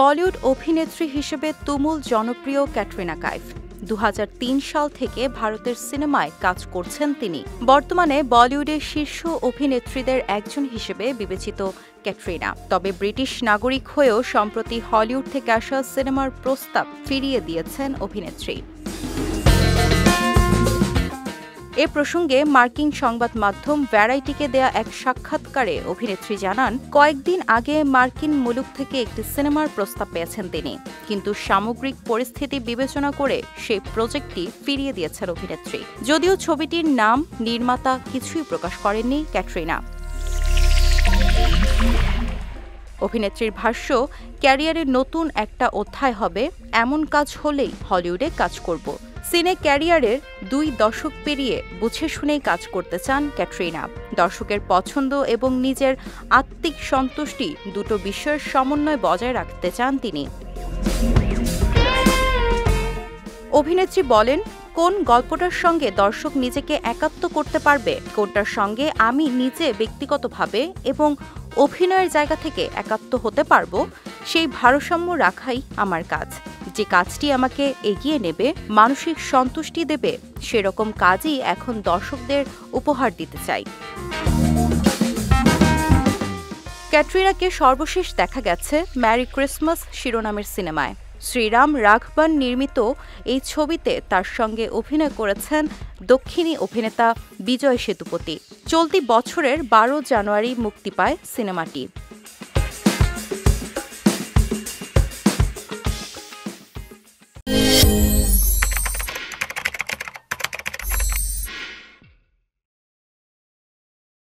বলিউড অভিনেত্রী হিসেবে তুমুল জনপ্রিয় ক্যাটরিনা কাইফ ২০০৩ সাল থেকে ভারতের সিনেমায় কাজ করছেন তিনি। বর্তমানে বলিউডের শীর্ষ অভিনেত্রীদের একজন হিসেবে বিবেচিত ক্যাটরিনা। তবে ব্রিটিশ নাগরিক হয়েও সম্প্রতি হলিউড থেকে আসা সিনেমার প্রস্তাব ফিরিয়ে দিয়েছেন অভিনেত্রী। এ প্রসঙ্গে মার্কিন সংবাদ মাধ্যম ভ্যারাইটিকে দেয়া এক সাক্ষাৎকারে অভিনেত্রী জানান, কয়েকদিন আগে মার্কিন মুলুক থেকে একটি সিনেমার প্রস্তাব পেয়েছেন তিনি, কিন্তু সামগ্রিক পরিস্থিতি বিবেচনা করে সেই প্রজেক্টটি ফিরিয়ে দিয়েছেন অভিনেত্রী। যদিও ছবিটির নাম, নির্মাতা কিছুই প্রকাশ করেননি ক্যাটরিনা। অভিনেত্রীর ভাষ্য, ক্যারিয়ারের নতুন একটা অধ্যায় হবে, এমন কাজ হলেই হলিউডে কাজ করব। সিনে ক্যারিয়ারের ২ দশক পেরিয়ে বুঝে শুনেই কাজ করতে চান ক্যাটরিনা। দর্শকের পছন্দ এবং নিজের আত্মিক সন্তুষ্টি দুটো বিষয়ের সমন্বয় বজায় রাখতে চান তিনি। অভিনেত্রী বলেন, কোন গল্পটার সঙ্গে দর্শক নিজেকে একাত্ম করতে পারবে, কোনটার সঙ্গে আমি নিজে ব্যক্তিগতভাবে এবং অভিনয়ের জায়গা থেকে একাত্ম হতে পারবো, সেই ভারসাম্য রাখাই আমার কাজ। যে কাজটি আমাকে এগিয়ে নেবে, মানসিক সন্তুষ্টি দেবে, সেরকম কাজই এখন দর্শকদের উপহার দিতে চাই। ক্যাটরিনাকে সর্বশেষ দেখা গেছে ম্যারি ক্রিসমাস শিরোনামের সিনেমায়। শ্রীরাম রাঘবন নির্মিত এই ছবিতে তার সঙ্গে অভিনয় করেছেন দক্ষিণী অভিনেতা বিজয় সেতুপতি। চলতি বছরের ১২ জানুয়ারি মুক্তি পায় সিনেমাটি।